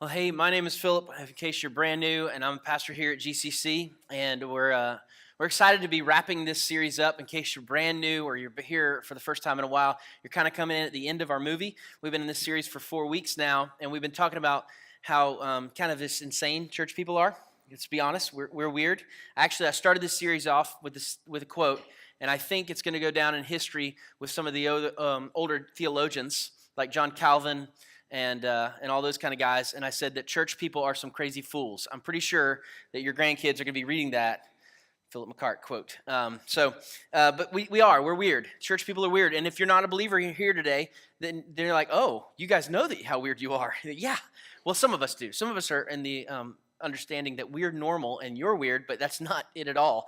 Well, hey, my name is Philip, in case you're brand new, and I'm a pastor here at GCC, and we're excited to be wrapping this series up. In case you're brand new or you're here for the first time in a while, you're kind of coming in at the end of our movie. We've been in this series for 4 weeks now, and we've been talking about how kind of this insane church people are. Let's be honest, we're weird. Actually, I started this series off with a quote, and I think it's going to go down in history with some of the older theologians like John Calvin and all those kind of guys, and I said that church people are some crazy fools. I'm pretty sure that your grandkids are going to be reading that Philip McCart quote. But we're weird. Church people are weird, and if you're not a believer here today, then they're like, oh, you guys know how weird you are. Yeah, well, some of us do. Some of us are in the understanding that we're normal and you're weird, but that's not it at all.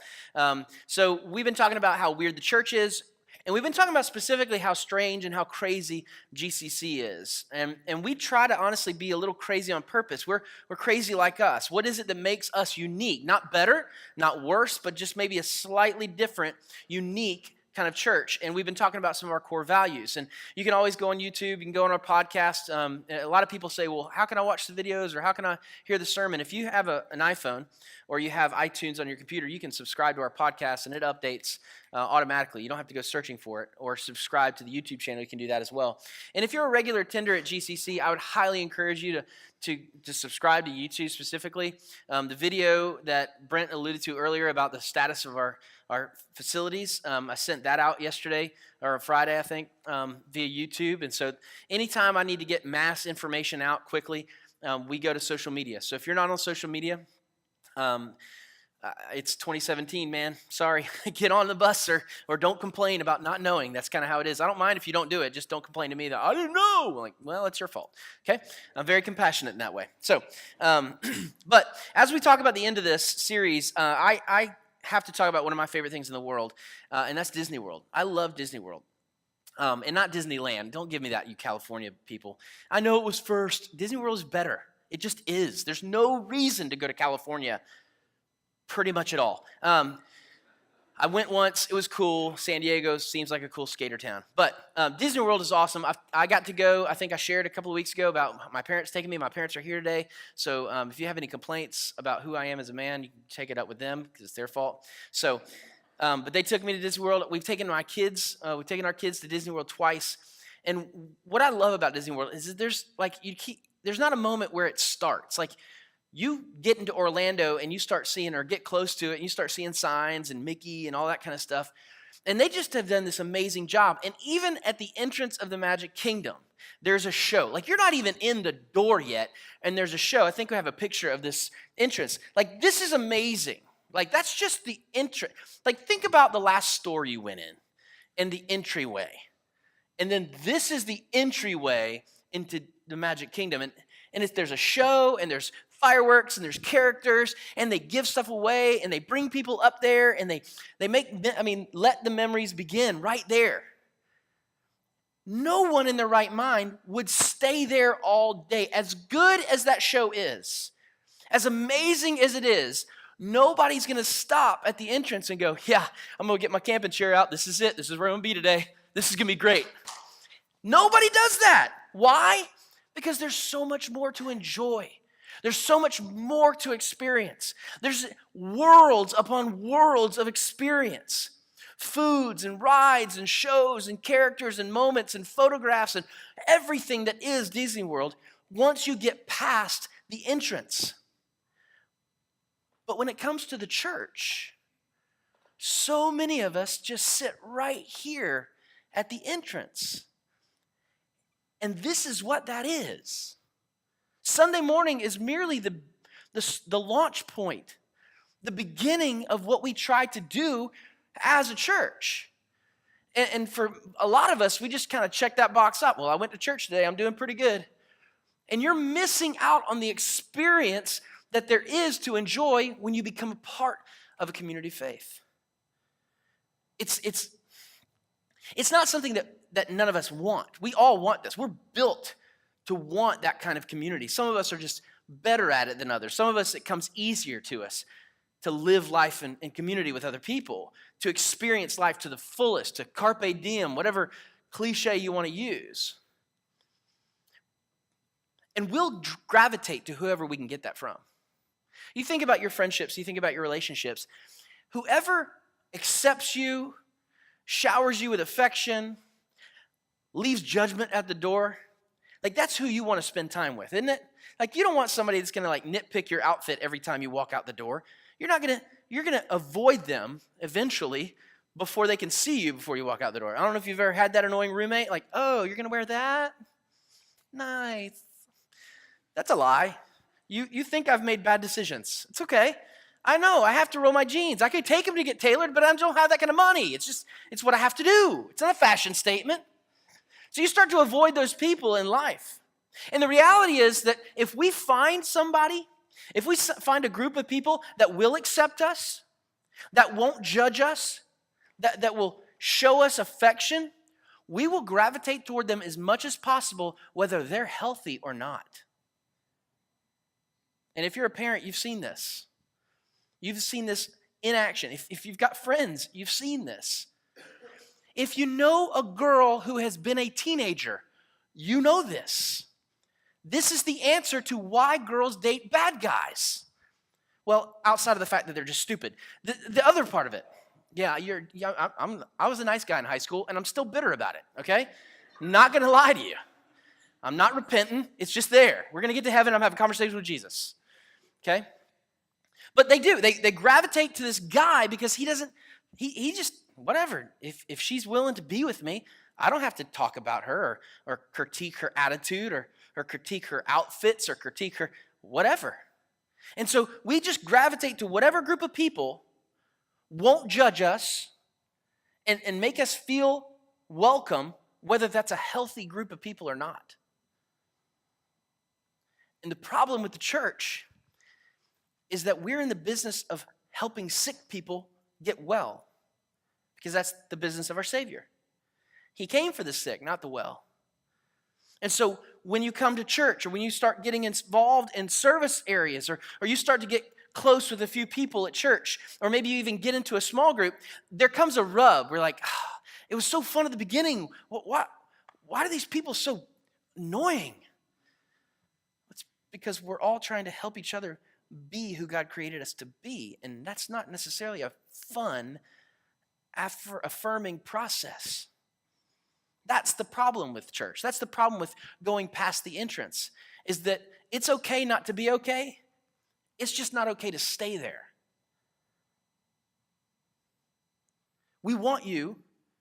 So we've been talking about how weird the church is. And we've been talking about specifically how strange and how crazy GCC is. And we try to honestly be a little crazy on purpose. We're crazy like us. What is it that makes us unique? Not better, not worse, but just maybe a slightly different, unique kind of church. And we've been talking about some of our core values. And you can always go on YouTube. You can go on our podcast. A lot of people say, well, how can I watch the videos or how can I hear the sermon? If you have an iPhone or you have iTunes on your computer, you can subscribe to our podcast and it updates automatically. You don't have to go searching for it, or subscribe to the YouTube channel. You can do that as well. And if you're a regular attender at GCC, I would highly encourage you to subscribe to YouTube specifically. The video that Brent alluded to earlier about the status of our facilities, I sent that out yesterday or Friday, I think, via YouTube. And so anytime I need to get mass information out quickly, we go to social media. So if you're not on social media, it's 2017, man. Sorry. Get on the bus or don't complain about not knowing. That's kind of how it is. I don't mind if you don't do it. Just don't complain to me that I didn't know. Like, well, it's your fault. Okay? I'm very compassionate in that way. So, but as we talk about the end of this series, I have to talk about one of my favorite things in the world, and that's Disney World. I love Disney World. And not Disneyland. Don't give me that, you California people. I know it was first. Disney World is better. It just is. There's no reason to go to California pretty much at all. I went once. It was cool. San Diego seems like a cool skater town. But Disney World is awesome. I got to go. I think I shared a couple of weeks ago about my parents taking me. My parents are here today. So if you have any complaints about who I am as a man, you can take it up with them because it's their fault. So, but they took me to Disney World. We've taken our kids to Disney World twice. And what I love about Disney World is that there's not a moment where it starts. Like, you get into Orlando and you start seeing, or get close to it, and you start seeing signs and Mickey and all that kind of stuff. And they just have done this amazing job. And even at the entrance of the Magic Kingdom, there's a show. Like, you're not even in the door yet, and there's a show. I think we have a picture of this entrance. Like, this is amazing. Like, that's just the entrance. Like, think about the last store you went in and the entryway. And then this is the entryway into the Magic Kingdom. And there's a show, and there's fireworks, and there's characters, and they give stuff away, and they bring people up there, and they let the memories begin right there. No one in their right mind would stay there all day. As good as that show is, as amazing as it is, nobody's going to stop at the entrance and go, yeah, I'm going to get my camping chair out. This is it. This is where I'm going to be today. This is going to be great. Nobody does that. Why? Because there's so much more to enjoy. There's so much more to experience. There's worlds upon worlds of experience. foods and rides and shows and characters and moments and photographs and everything that is Disney World once you get past the entrance. But when it comes to the church, so many of us just sit right here at the entrance. And this is what that is. Sunday morning is merely the launch point, the beginning of what we try to do as a church. And for a lot of us, we just kind of check that box up. Well, I went to church today. I'm doing pretty good. And you're missing out on the experience that there is to enjoy when you become a part of a community faith. It's not something that none of us want. We all want this. We're built to want that kind of community. Some of us are just better at it than others. Some of us, it comes easier to us to live life in community with other people, to experience life to the fullest, to carpe diem, whatever cliche you want to use. And we'll gravitate to whoever we can get that from. You think about your friendships, you think about your relationships. Whoever accepts you, showers you with affection, leaves judgment at the door, like that's who you want to spend time with, isn't it? Like you don't want somebody that's going to like nitpick your outfit every time you walk out the door. You're going to avoid them eventually before they can see you before you walk out the door. I don't know if you've ever had that annoying roommate, like, oh, you're going to wear that? Nice. That's a lie. You think I've made bad decisions. It's okay. I know, I have to roll my jeans. I could take them to get tailored, but I don't have that kind of money. It's what I have to do. It's not a fashion statement. So you start to avoid those people in life. And the reality is that if we find somebody, if we find a group of people that will accept us, that won't judge us, that will show us affection, we will gravitate toward them as much as possible, whether they're healthy or not. And if you're a parent, you've seen this. You've seen this in action. If you've got friends, you've seen this. If you know a girl who has been a teenager, you know this. This is the answer to why girls date bad guys. Well, outside of the fact that they're just stupid. The other part of it, I was a nice guy in high school, and I'm still bitter about it, okay? I'm not going to lie to you. I'm not repenting. It's just there. We're going to get to heaven. I'm having conversations with Jesus, okay? But they do. They gravitate to this guy because he just, whatever. If she's willing to be with me, I don't have to talk about her or critique her attitude or critique her outfits or critique her whatever. And so we just gravitate to whatever group of people won't judge us and make us feel welcome, whether that's a healthy group of people or not. And the problem with the church is that we're in the business of helping sick people get well, because that's the business of our Savior. He came for the sick, not the well. And so when you come to church or when you start getting involved in service areas or you start to get close with a few people at church, or maybe you even get into a small group, there comes a rub. We're like, it was so fun at the beginning. Why are these people so annoying? It's because we're all trying to help each other be who God created us to be. And that's not necessarily a fun, affirming process. That's the problem with church. That's the problem with going past the entrance, is that it's okay not to be okay. It's just not okay to stay there. We want you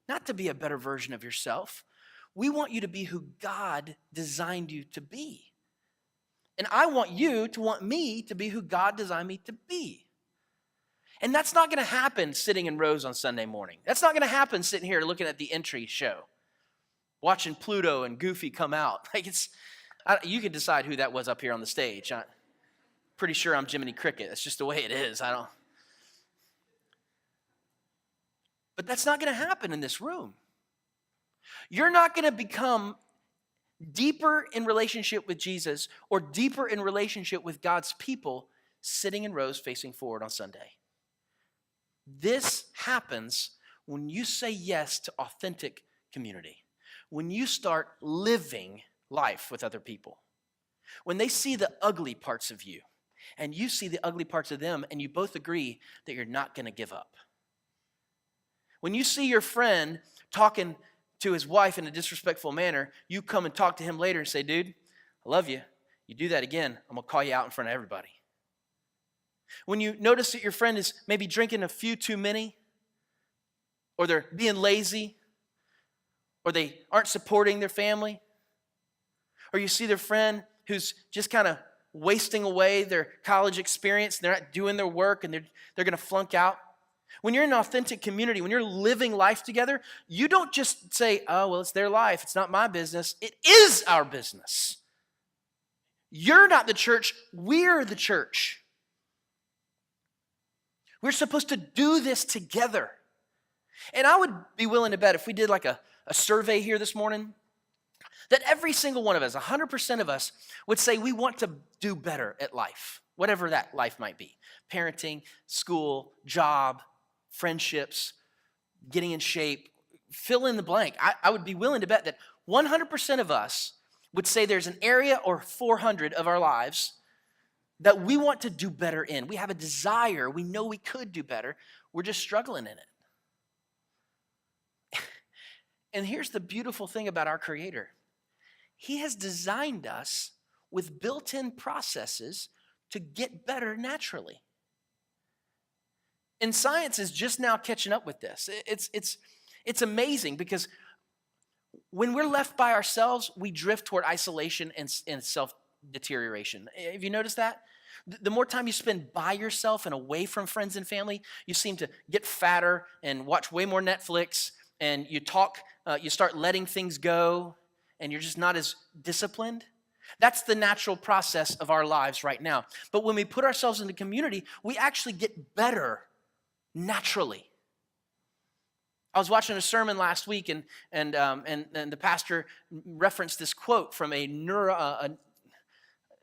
not to be a better version of yourself. We want you to be who God designed you to be. And I want you to want me to be who God designed me to be. And that's not going to happen sitting in rows on Sunday morning. That's not going to happen sitting here looking at the entry show, watching Pluto and Goofy come out. You can decide who that was up here on the stage. I'm pretty sure I'm Jiminy Cricket. That's just the way it is. But that's not going to happen in this room. You're not going to become deeper in relationship with Jesus or deeper in relationship with God's people sitting in rows facing forward on Sunday. This happens when you say yes to authentic community, when you start living life with other people, when they see the ugly parts of you and you see the ugly parts of them and you both agree that you're not going to give up. When you see your friend talking to his wife in a disrespectful manner, you come and talk to him later and say, dude, I love you. You do that again, I'm going to call you out in front of everybody. When you notice that your friend is maybe drinking a few too many, or they're being lazy, or they aren't supporting their family, or you see their friend who's just kind of wasting away their college experience, and they're not doing their work, and they're going to flunk out. When you're in an authentic community, when you're living life together, you don't just say, oh, well, it's their life. It's not my business. It is our business. You're not the church. We're the church. We're supposed to do this together. And I would be willing to bet if we did like a survey here this morning, that every single one of us, 100% of us, would say we want to do better at life, whatever that life might be. Parenting, school, job, friendships, getting in shape, fill in the blank. I would be willing to bet that 100% of us would say there's an area or 400 of our lives that we want to do better in. We have a desire. We know we could do better. We're just struggling in it. And here's the beautiful thing about our Creator. He has designed us with built-in processes to get better naturally. And science is just now catching up with this. It's amazing because when we're left by ourselves, we drift toward isolation and self-deterioration. Have you noticed that? The more time you spend by yourself and away from friends and family, you seem to get fatter and watch way more Netflix, and you start letting things go, and you're just not as disciplined. That's the natural process of our lives right now. But when we put ourselves in the community, we actually get better naturally. I was watching a sermon last week, and the pastor referenced this quote from a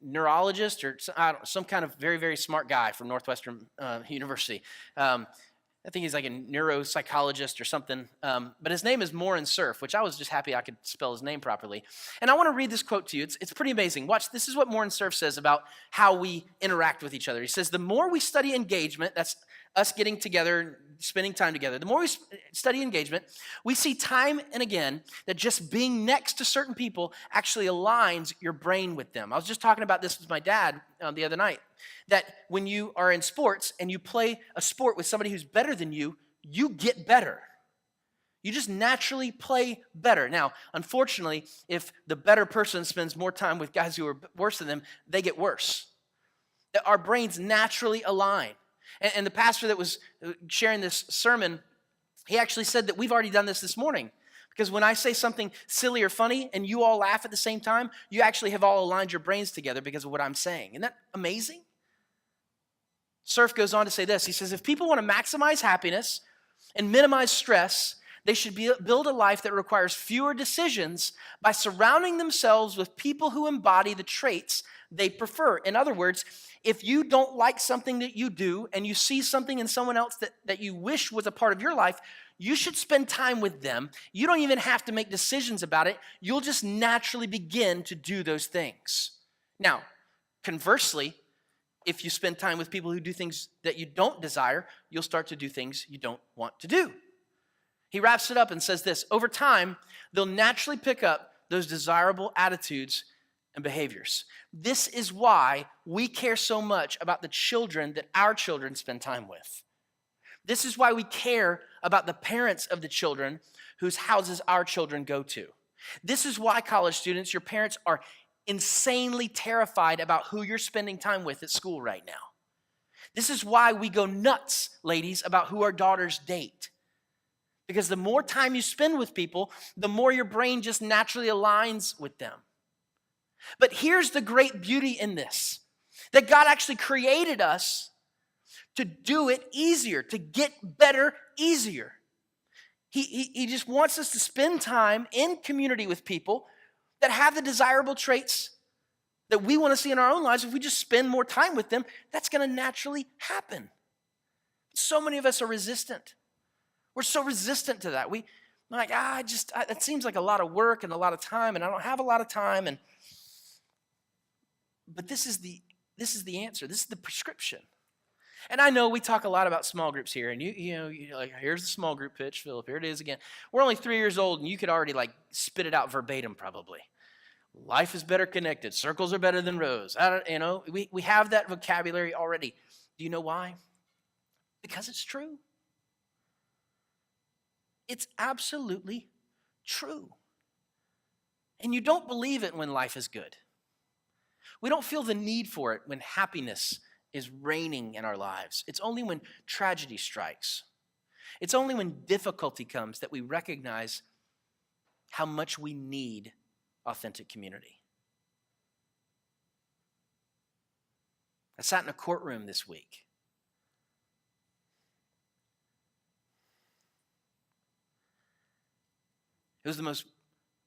neurologist or some kind of very, very smart guy from Northwestern University. I think he's like a neuropsychologist or something. But his name is Cerf, which I was just happy I could spell his name properly. And I want to read this quote to you. It's pretty amazing. Watch, this is what Cerf says about how we interact with each other. He says, the more we study engagement, that's us getting together, spending time together, the more we study engagement, we see time and again that just being next to certain people actually aligns your brain with them. I was just talking about this with my dad the other night, that when you are in sports and you play a sport with somebody who's better than you, you get better. You just naturally play better. Now, unfortunately, if the better person spends more time with guys who are worse than them, they get worse. Our brains naturally align. And the pastor that was sharing this sermon, he actually said that we've already done this morning. Because when I say something silly or funny and you all laugh at the same time, you actually have all aligned your brains together because of what I'm saying. Isn't that amazing? Cerf goes on to say this. He says, if people want to maximize happiness and minimize stress, they should build a life that requires fewer decisions by surrounding themselves with people who embody the traits they prefer. In other words, if you don't like something that you do and you see something in someone else that you wish was a part of your life, you should spend time with them. You don't even have to make decisions about it. You'll just naturally begin to do those things. Now, conversely, if you spend time with people who do things that you don't desire, you'll start to do things you don't want to do. He wraps it up and says this, over time, they'll naturally pick up those desirable attitudes and behaviors. This is why we care so much about the children that our children spend time with. This is why we care about the parents of the children whose houses our children go to. This is why, college students, your parents are insanely terrified about who you're spending time with at school right now. This is why we go nuts, ladies, about who our daughters date. Because the more time you spend with people, the more your brain just naturally aligns with them. But here's the great beauty in this, that God actually created us to do it easier, to get better easier. He just wants us to spend time in community with people that have the desirable traits that we want to see in our own lives. If we just spend more time with them, that's going to naturally happen. So many of us are resistant. We're so resistant to that. We're like, it seems like a lot of work and a lot of time, and I don't have a lot of time. But this is the answer. This is the prescription. And I know we talk a lot about small groups here, and you're like, here's the small group pitch, Philip. Here it is again. We're only 3 years old, and you could already like spit it out verbatim, probably. Life is better connected. Circles are better than rows. We have that vocabulary already. Do you know why? Because it's true. It's absolutely true. And you don't believe it when life is good. We don't feel the need for it when happiness is reigning in our lives. It's only when tragedy strikes. It's only when difficulty comes that we recognize how much we need authentic community. I sat in a courtroom this week. It was the most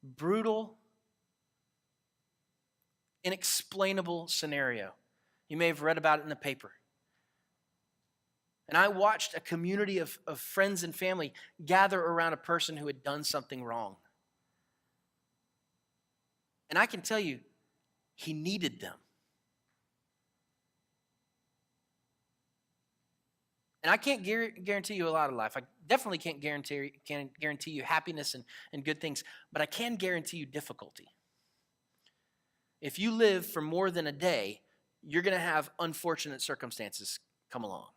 brutal, inexplainable scenario. You may have read about it in the paper. And I watched a community of friends and family gather around a person who had done something wrong. And I can tell you, he needed them. And I can't guarantee you a lot of life. I definitely can't guarantee you happiness and good things, but I can guarantee you difficulty. If you live for more than a day, you're going to have unfortunate circumstances come along.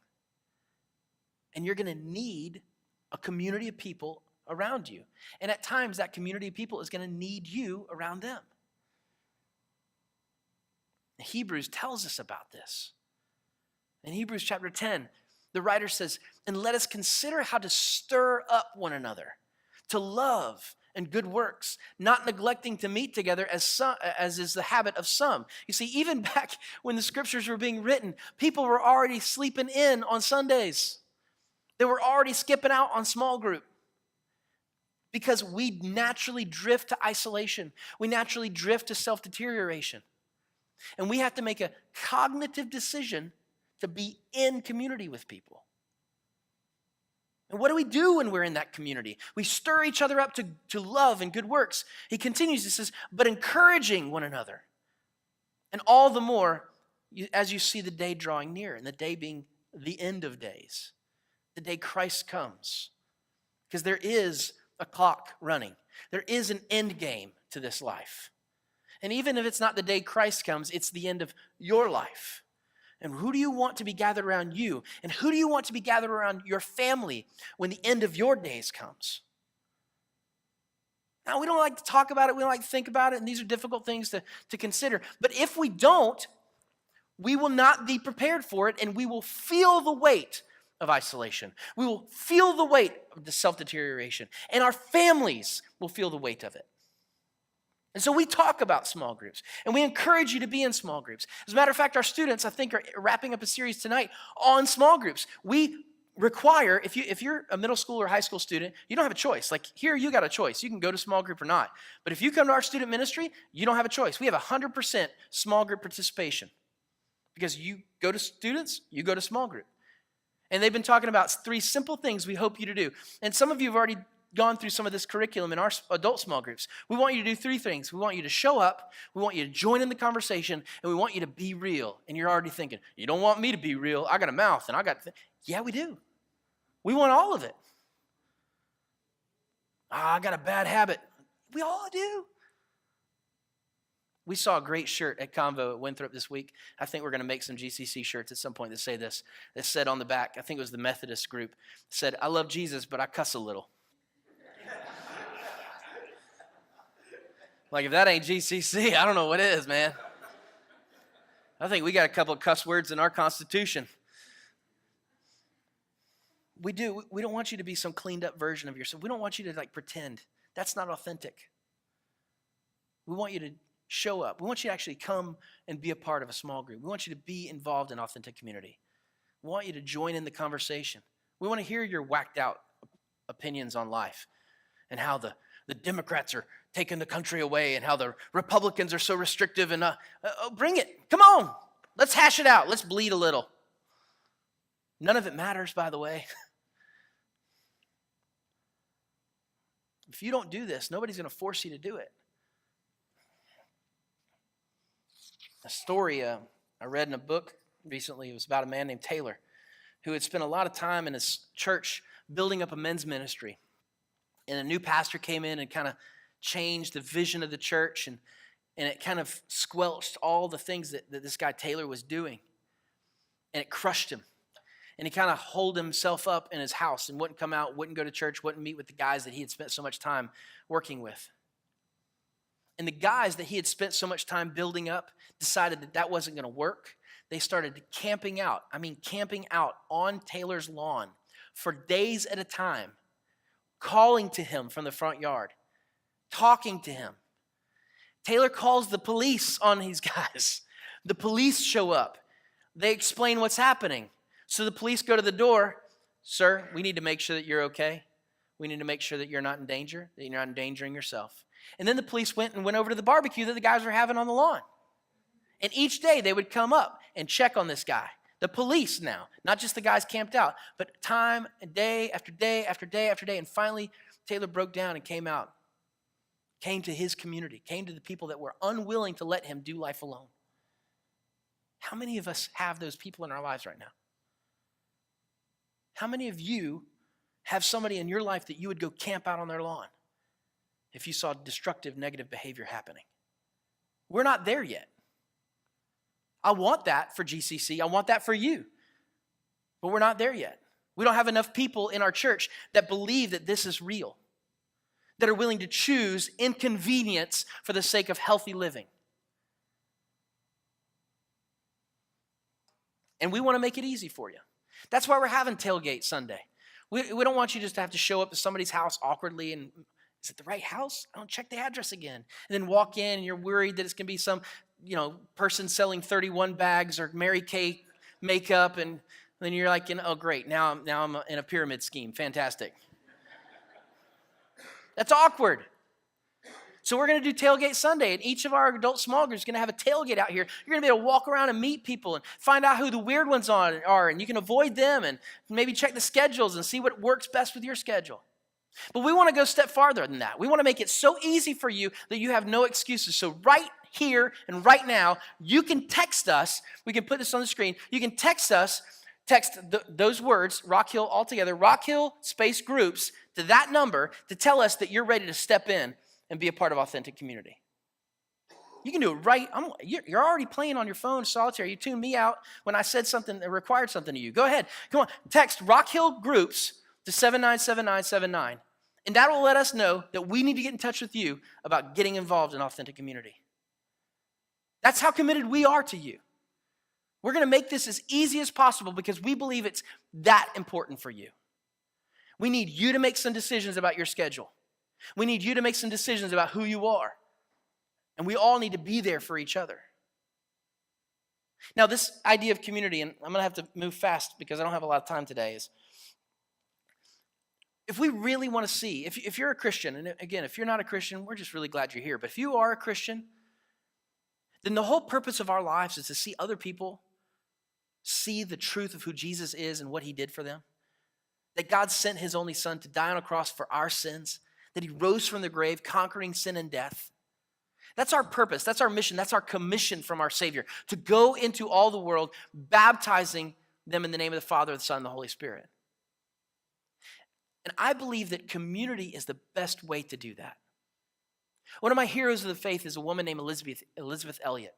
And you're going to need a community of people around you. And at times, that community of people is going to need you around them. Hebrews tells us about this. In Hebrews chapter 10, the writer says, "And let us consider how to stir up one another to love and good works, not neglecting to meet together as is the habit of some." You see, even back when the scriptures were being written, people were already sleeping in on Sundays. They were already skipping out on small group because we naturally drift to isolation. We naturally drift to self-deterioration. And we have to make a cognitive decision to be in community with people. And what do we do when we're in that community? We stir each other up to love and good works. He continues, he says, but encouraging one another. And all the more as you see the day drawing near, and the day being the end of days, the day Christ comes. Because there is a clock running. There is an end game to this life. And even if it's not the day Christ comes, it's the end of your life. And who do you want to be gathered around you? And who do you want to be gathered around your family when the end of your days comes? Now, we don't like to talk about it. We don't like to think about it. And these are difficult things to consider. But if we don't, we will not be prepared for it. And we will feel the weight of isolation. We will feel the weight of the self-deterioration. And our families will feel the weight of it. And so we talk about small groups, and we encourage you to be in small groups. As a matter of fact, our students, I think, are wrapping up a series tonight on small groups. We require, if you're a middle school or high school student, you don't have a choice. Like here, you got a choice. You can go to small group or not. But if you come to our student ministry, you don't have a choice. We have 100% small group participation. Because you go to students, you go to small group. And they've been talking about 3 simple things we hope you to do. And some of you have already gone through some of this curriculum in our adult small groups. We want you to do 3 things. We want you to show up, we want you to join in the conversation, and we want you to be real. And you're already thinking, you don't want me to be real. I got a mouth, and I got... Yeah, we do. We want all of it. I got a bad habit. We all do. We saw a great shirt at Convo at Winthrop this week. I think we're going to make some GCC shirts at some point that say this. It said on the back, I think it was the Methodist group, said, "I love Jesus, but I cuss a little." Like, if that ain't GCC, I don't know what is, man. I think we got a couple of cuss words in our Constitution. We do. We don't want you to be some cleaned up version of yourself. We don't want you to, pretend. That's not authentic. We want you to show up. We want you to actually come and be a part of a small group. We want you to be involved in authentic community. We want you to join in the conversation. We want to hear your whacked out opinions on life and how the Democrats are taking the country away and how the Republicans are so restrictive. And bring it. Come on. Let's hash it out. Let's bleed a little. None of it matters, by the way. If you don't do this, nobody's going to force you to do it. A story I read in a book recently, it was about a man named Taylor. who had spent a lot of time in his church building up a men's ministry. And a new pastor came in and kind of changed the vision of the church, and it kind of squelched all the things that this guy Taylor was doing. And it crushed him. And he kind of holed himself up in his house and wouldn't come out, wouldn't go to church, wouldn't meet with the guys that he had spent so much time working with. And the guys that he had spent so much time building up decided that that wasn't going to work. They started camping out on Taylor's lawn for days at a time, calling to him from the front yard, talking to him. Taylor calls the police on these guys. The police show up. They explain what's happening. So the police go to the door. Sir, we need to make sure that you're okay. We need to make sure that you're not in danger, that you're not endangering yourself. And then the police went over to the barbecue that the guys were having on the lawn. And each day they would come up and check on this guy. The police now, not just the guys camped out, but time and day after day after day after day. And finally, Taylor broke down and came out, came to his community, came to the people that were unwilling to let him do life alone. How many of us have those people in our lives right now? How many of you have somebody in your life that you would go camp out on their lawn if you saw destructive, negative behavior happening? We're not there yet. I want that for GCC. I want that for you. But we're not there yet. We don't have enough people in our church that believe that this is real, that are willing to choose inconvenience for the sake of healthy living. And we want to make it easy for you. That's why we're having Tailgate Sunday. We don't want you just to have to show up at somebody's house awkwardly and, is it the right house? I don't check the address again. And then walk in and you're worried that it's going to be some, person selling 31 bags or Mary Kay makeup. And then you're like, oh, great. Now I'm in a pyramid scheme. Fantastic. That's awkward. So we're going to do Tailgate Sunday, and each of our adult small groups is going to have a tailgate out here. You're going to be able to walk around and meet people and find out who the weird ones are, and you can avoid them and maybe check the schedules and see what works best with your schedule. But we want to go a step farther than that. We want to make it so easy for you that you have no excuses. So right here and right now, you can text us. We can put this on the screen. You can text us, those words, Rock Hill altogether, Rock Hill space groups, to that number to tell us that you're ready to step in and be a part of authentic community. You can do it right. You're already playing on your phone, solitaire. You tuned me out when I said something that required something to you. Go ahead. Come on. Text Rock Hill Groups to 797979. And that will let us know that we need to get in touch with you about getting involved in authentic community. That's how committed we are to you. We're going to make this as easy as possible because we believe it's that important for you. We need you to make some decisions about your schedule. We need you to make some decisions about who you are. And we all need to be there for each other. Now, this idea of community, and I'm going to have to move fast because I don't have a lot of time today, is if we really want to see, if you're a Christian, and again, if you're not a Christian, we're just really glad you're here. But if you are a Christian, then the whole purpose of our lives is to see other people see the truth of who Jesus is and what he did for them. That God sent his only son to die on a cross for our sins. That he rose from the grave, conquering sin and death. That's our purpose. That's our mission. That's our commission from our Savior. To go into all the world, baptizing them in the name of the Father, the Son, and the Holy Spirit. And I believe that community is the best way to do that. One of my heroes of the faith is a woman named Elizabeth Elliot.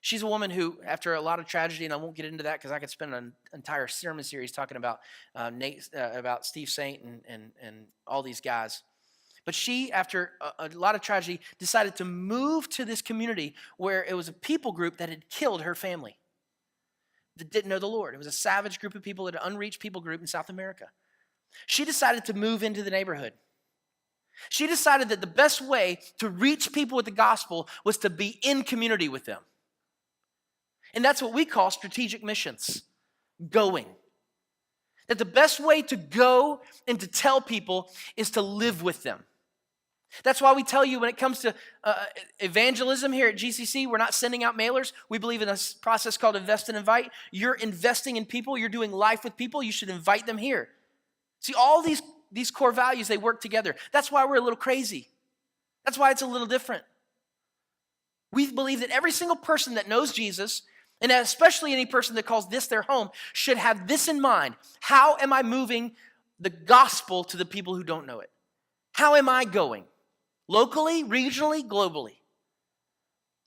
She's a woman who, after a lot of tragedy, and I won't get into that because I could spend an entire sermon series talking about about Steve Saint and all these guys. But she, after a lot of tragedy, decided to move to this community where it was a people group that had killed her family, that didn't know the Lord. It was a savage group of people, an unreached people group in South America. She decided to move into the neighborhood. She decided that the best way to reach people with the gospel was to be in community with them. And that's what we call strategic missions, going. That the best way to go and to tell people is to live with them. That's why we tell you when it comes to evangelism here at GCC, we're not sending out mailers. We believe in a process called invest and invite. You're investing in people. You're doing life with people. You should invite them here. See, all these core values, they work together. That's why we're a little crazy. That's why it's a little different. We believe that every single person that knows Jesus And especially any person that calls this their home should have this in mind. How am I moving the gospel to the people who don't know it? How am I going? Locally, regionally, globally?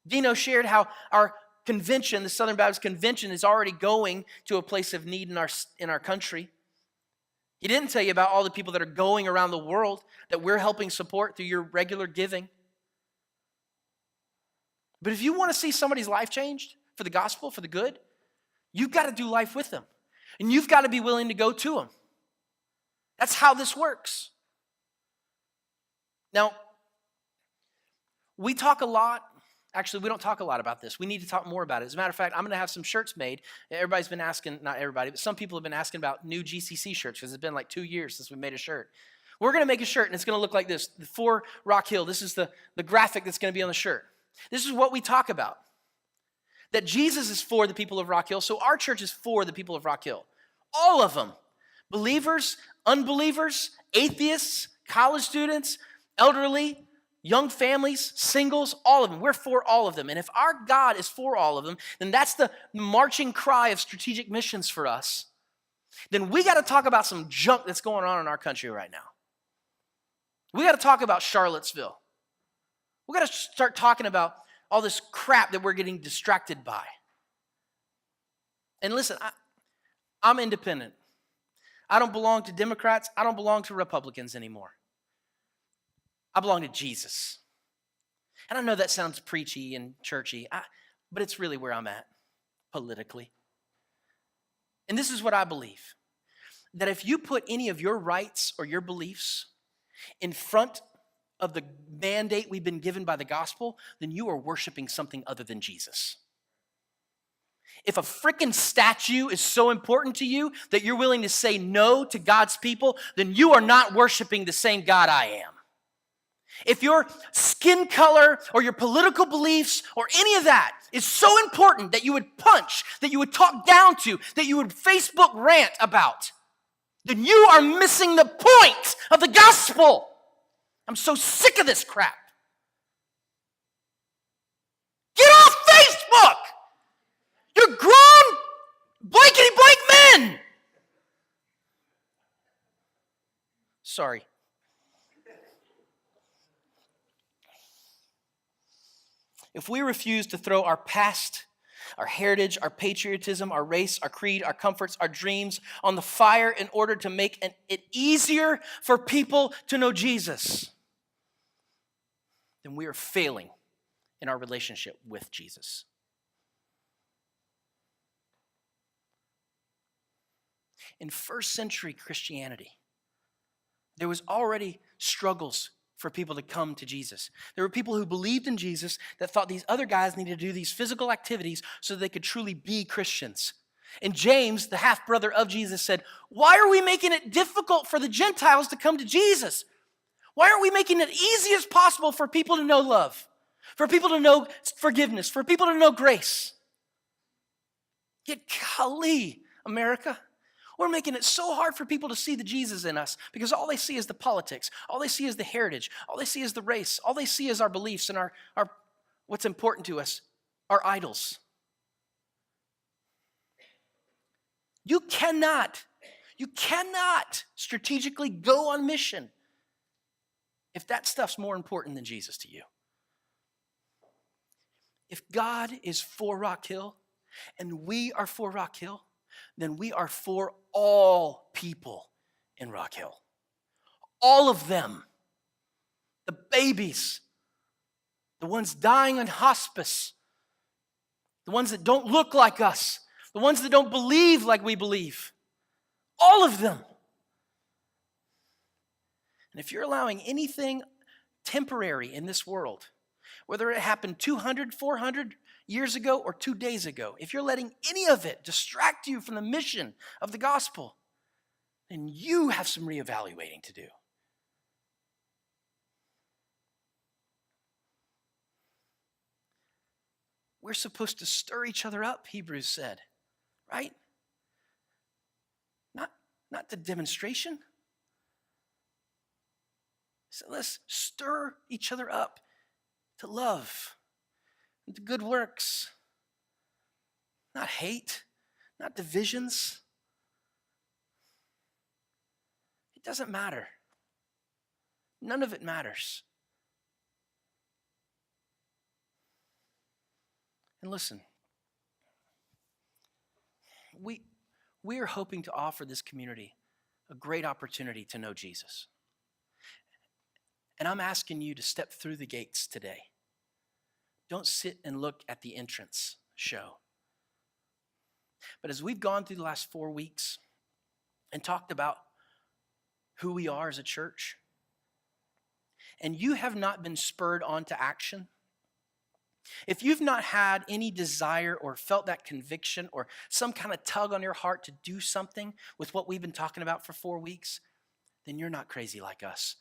Dino shared how our convention, the Southern Baptist Convention, is already going to a place of need in our country. He didn't tell you about all the people that are going around the world that we're helping support through your regular giving. But if you want to see somebody's life changed for the gospel, for the good, you've got to do life with them. And you've got to be willing to go to them. That's how this works. Now, we talk a lot. Actually, we don't talk a lot about this. We need to talk more about it. As a matter of fact, I'm going to have some shirts made. Everybody's been asking, not everybody, but some people have been asking about new GCC shirts because it's been like 2 years since we made a shirt. We're going to make a shirt, and it's going to look like this. For Rock Hill, this is the graphic that's going to be on the shirt. This is what we talk about. That Jesus is for the people of Rock Hill, so our church is for the people of Rock Hill. All of them. Believers, unbelievers, atheists, college students, elderly, young families, singles, all of them. We're for all of them. And if our God is for all of them, then that's the marching cry of strategic missions for us. Then we got to talk about some junk that's going on in our country right now. We got to talk about Charlottesville. We got to start talking about all this crap that we're getting distracted by. And listen, I'm independent. I don't belong to Democrats. I don't belong to Republicans anymore. I belong to Jesus. And I know that sounds preachy and churchy, but it's really where I'm at politically. And this is what I believe, that if you put any of your rights or your beliefs in front of the mandate we've been given by the gospel, then you are worshiping something other than Jesus. If a freaking statue is so important to you that you're willing to say no to God's people, then you are not worshiping the same God I am. If your skin color or your political beliefs or any of that is so important that you would punch, that you would talk down to, that you would Facebook rant about, then you are missing the point of the gospel. I'm so sick of this crap. Get off Facebook! You're grown, blankety-blank men! Sorry. If we refuse to throw our past, our heritage, our patriotism, our race, our creed, our comforts, our dreams on the fire in order to make it easier for people to know Jesus, then we are failing in our relationship with Jesus. In first century Christianity, there was already struggles for people to come to Jesus. There were people who believed in Jesus that thought these other guys needed to do these physical activities so they could truly be Christians. And James, the half-brother of Jesus, said, why are we making it difficult for the Gentiles to come to Jesus? Why aren't we making it easy as possible for people to know love, for people to know forgiveness, for people to know grace? Yet, golly, America, we're making it so hard for people to see the Jesus in us because all they see is the politics. All they see is the heritage. All they see is the race. All they see is our beliefs and our what's important to us, our idols. You cannot strategically go on mission if that stuff's more important than Jesus to you. If God is for Rock Hill and we are for Rock Hill, then we are for all people in Rock Hill. All of them. The babies, the ones dying in hospice, the ones that don't look like us, the ones that don't believe like we believe. All of them. And if you're allowing anything temporary in this world, whether it happened 200, 400 years ago or 2 days ago, if you're letting any of it distract you from the mission of the gospel, then you have some reevaluating to do. We're supposed to stir each other up, Hebrews said, right? Not the demonstration. So let's stir each other up to love and to good works. not hate, not divisions. It doesn't matter. None of it matters. And listen, we are hoping to offer this community a great opportunity to know Jesus. And I'm asking you to step through the gates today. Don't sit and look at the entrance show. But as we've gone through the last 4 weeks and talked about who we are as a church, and you have not been spurred on to action, if you've not had any desire or felt that conviction or some kind of tug on your heart to do something with what we've been talking about for 4 weeks, then you're not crazy like us,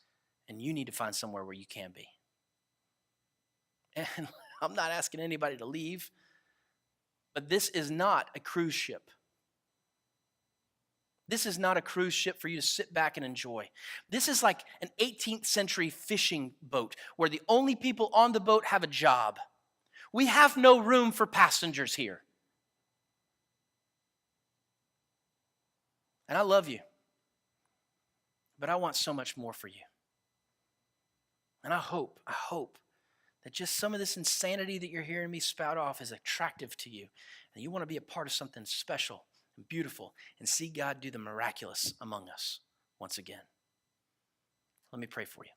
and you need to find somewhere where you can be. And I'm not asking anybody to leave, but this is not a cruise ship. This is not a cruise ship for you to sit back and enjoy. This is like an 18th century fishing boat where the only people on the boat have a job. We have no room for passengers here. And I love you, but I want so much more for you. And I hope that just some of this insanity that you're hearing me spout off is attractive to you, and you want to be a part of something special and beautiful and see God do the miraculous among us once again. Let me pray for you.